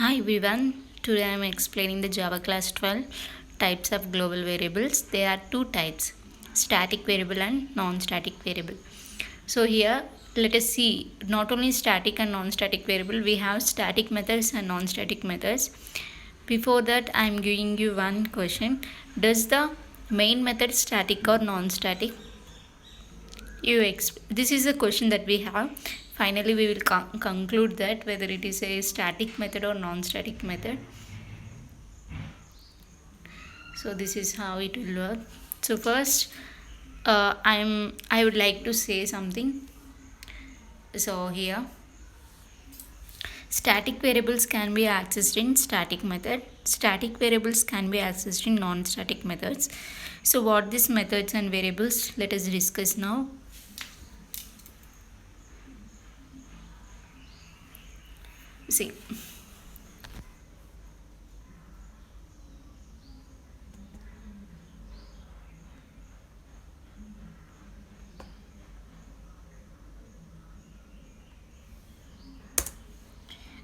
Hi everyone, today I am explaining the Java class 12 types of global variables. There are two types, static variable and non-static variable. So here let us see not only static and non-static variable, we have static methods and non-static methods. Before that I am giving you one question. Does the main method static or non-static? This is a question that we have. Finally we will conclude that whether it is a static method or non-static method. So this is how it will work. So first I would like to say something. So here static variables can be accessed in static method, static variables can be accessed in non-static methods. So what these methods and variables, let us discuss now. See,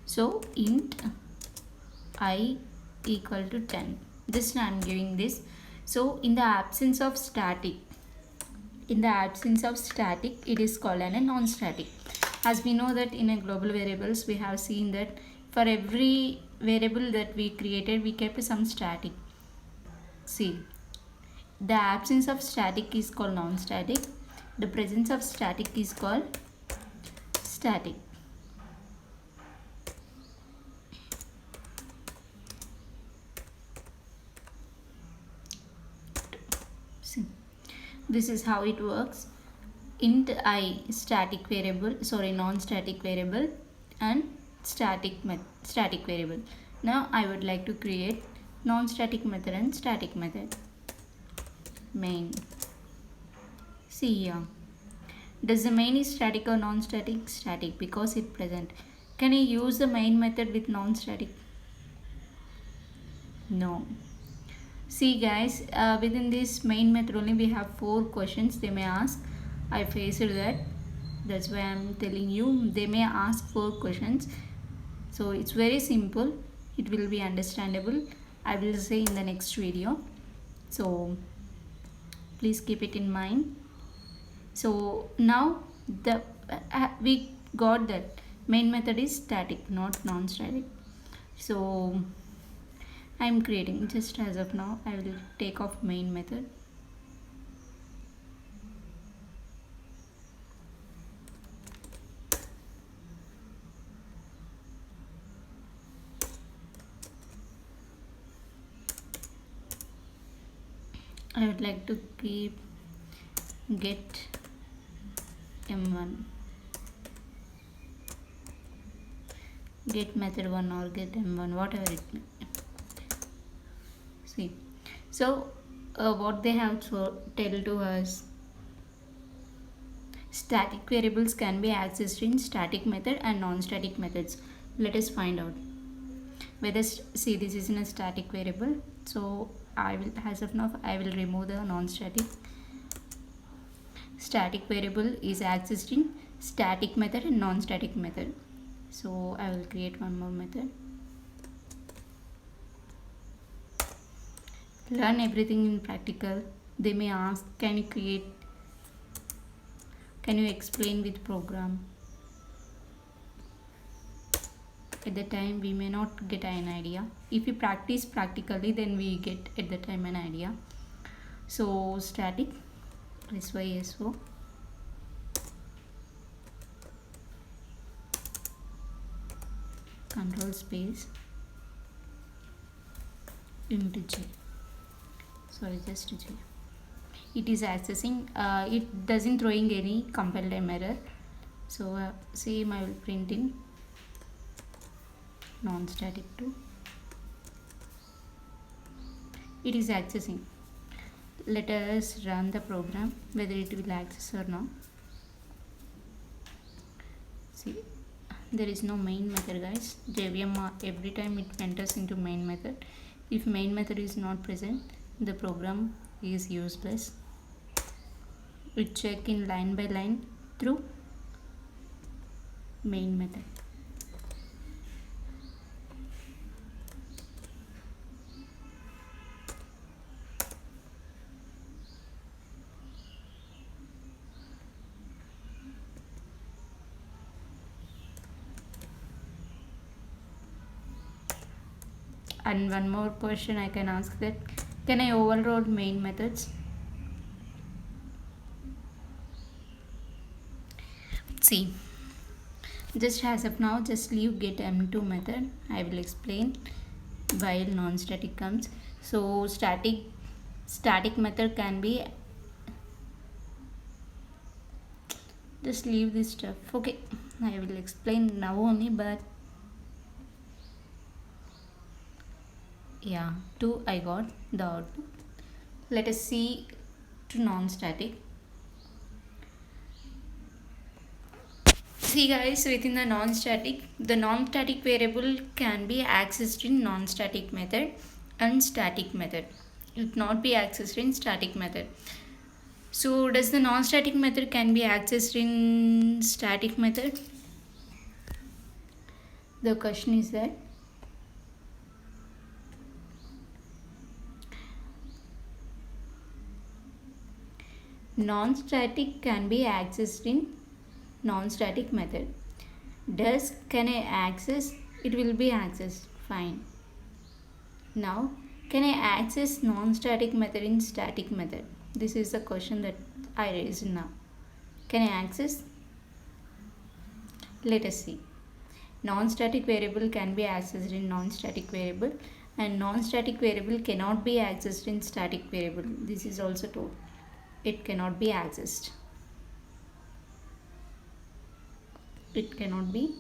so int I equal to 10, this I am giving this. So in the absence of static, it is called a non-static. As we know that in a global variables we have seen that for every variable that we created we kept some static. See, the absence of static is called non-static, the presence of static is called static. See, this is how it works. Int I static variable, non-static variable and static variable. Now I would like to create non-static method and static method. Main. See here, does the main is static or non-static? Static, because it present. Can I use the main method with non-static? No. See guys, within this main method only we have 4 questions they may ask. I faced that's why I am telling you they may ask 4 questions. So it's very simple, it will be understandable. I will say in the next video, so please keep it in mind. So now we got that main method is static, not non-static. So I am creating, just as of now I will take off main method. I would like to keep get m1, get method 1 or get m1, whatever it may. See, so what they have to tell to us, static variables can be accessed in static method and non-static methods. Let us find out whether, see, this is in a static variable, so I will, as of now I will remove the non-static. Static variable is accessed in static method and non-static method. So I will create one more method. Learn everything in practical. They may ask, can you explain with program? At the time we may not get an idea. If we practice practically, then we get at the time an idea. So static SYSO, control space into J, sorry, just J. It is accessing, it doesn't throwing any compile time error. So same I will print in non-static 2. It is accessing. Let us run the program whether it will access or not. See, there is no main method guys. JVM every time it enters into main method. If main method is not present, the program is useless. We check in line by line through main method. And one more question I can ask that, can I overload main methods? See, just as of now, just leave get m2 method. I will explain while non-static comes. So static method can be, just leave this stuff. Okay, I will explain now only, but yeah, 2 I got the output. Let us see to non-static. See guys, within the non-static variable can be accessed in non-static method and static method. It not be accessed in static method. So does the non-static method can be accessed in static method? The question is that non-static can be accessed in non-static method. Does can I access? It will be accessed. Fine. Now can I access non-static method in static method? This is the question that I raised now. Can I access? Let us see. Non-static variable can be accessed in non-static variable, and non-static variable cannot be accessed in static variable. This is also told. It cannot be accessed. It cannot be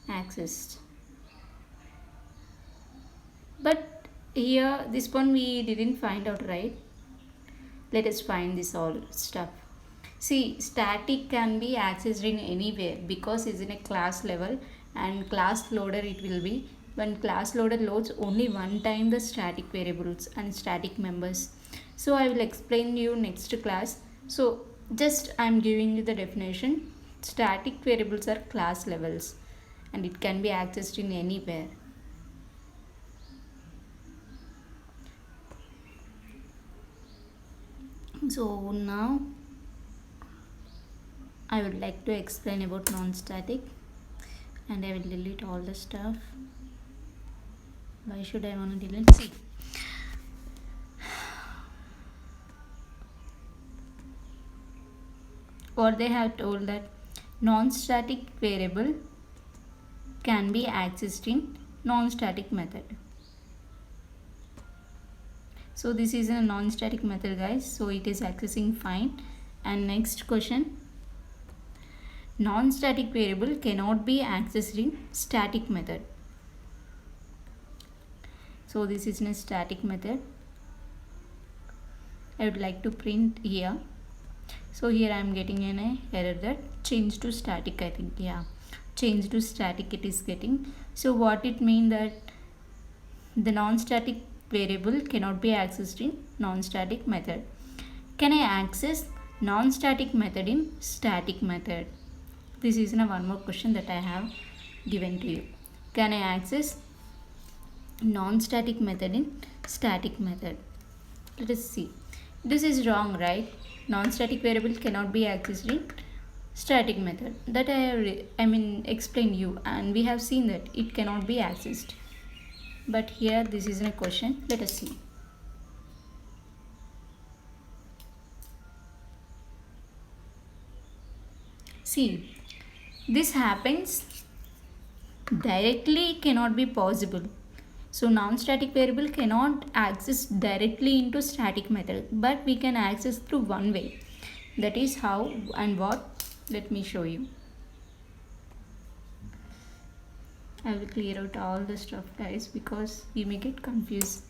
accessed. But here this one we didn't find out, right? Let us find this all stuff. See, static can be accessed in anywhere because it's in a class level, and class loader it will be when class loader loads only one time the static variables and static members. So I will explain you next class. So just I am giving you the definition. Static variables are class levels and it can be accessed in anywhere. So now I would like to explain about non-static, and I will delete all the stuff. Why should I want to delete? See, what they have told that non-static variable can be accessed in non-static method. So this is a non-static method guys, so it is accessing fine. And next question, non-static variable cannot be accessed in static method. So this is in a static method. I would like to print here. So here I am getting an error that change to static, I think. Yeah, change to static it is getting. So what it means that the non-static variable cannot be accessed in non-static method. Can I access non-static method in static method? This is one more question that I have given to you. Can I access non-static method in static method? Let us see. This is wrong, right? Non-static variable cannot be accessed in static method. That I have explained you, and we have seen that it cannot be accessed. But here this is a question. Let us see. See, this happens directly cannot be possible. So non-static variable cannot access directly into static method, but we can access through one way. That is how and what. Let me show you. I will clear out all the stuff guys because we may get confused.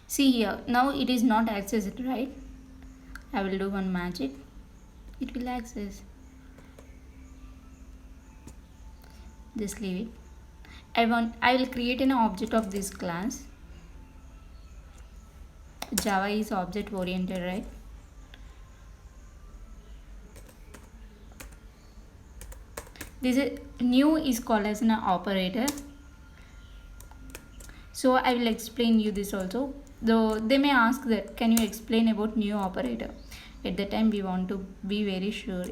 See here, now it is not accessed, right? I will do one magic. It will access. Just leave it. I will create an object of this class. Java is object oriented, right? This is new is called as an operator. So I will explain you this also. Though they may ask that can you explain about new operator? At the time we want to be very sure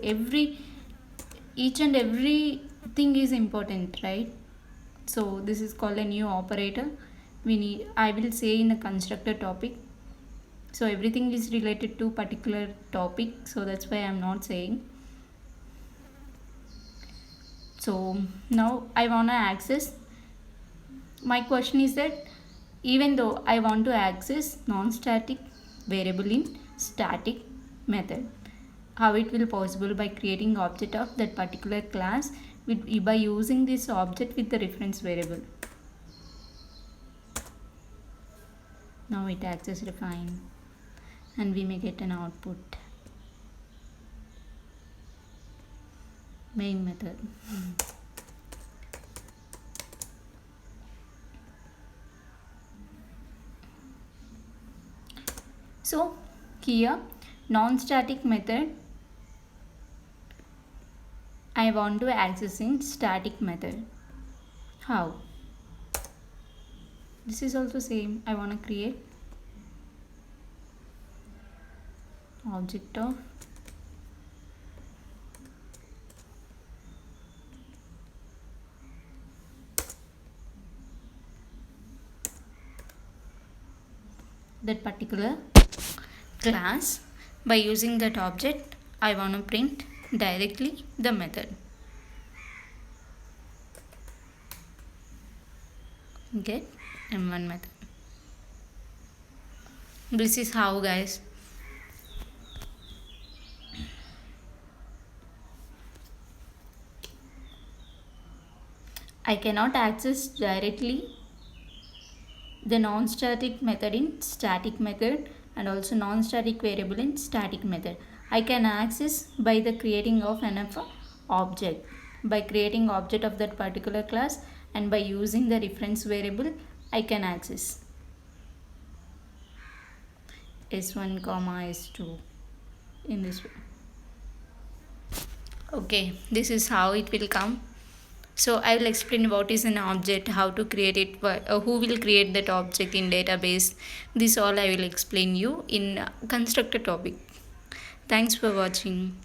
each and every everything is important, right? So this is called a new operator. I will say in the constructor topic. So everything is related to particular topic, so that's why I'm not saying. So now I want to access. My question is that even though I want to access non-static variable in static method, how it will possible by creating object of that particular class by using this object with the reference variable. Now it access refine and we may get an output. Main method. So here non-static method I want to access in static method. How? This is also same. I want to create object of that particular class. By using that object I want to print directly the method. Get m1 method. This is how, guys. I cannot access directly the non-static method in static method and also non-static variable in static method. I can access by the creating of an object. By creating object of that particular class and by using the reference variable I can access s1 comma s2 in this way. Okay, this is how it will come. So I will explain what is an object, how to create it, who will create that object in database. This all I will explain you in constructor topic. Thanks for watching.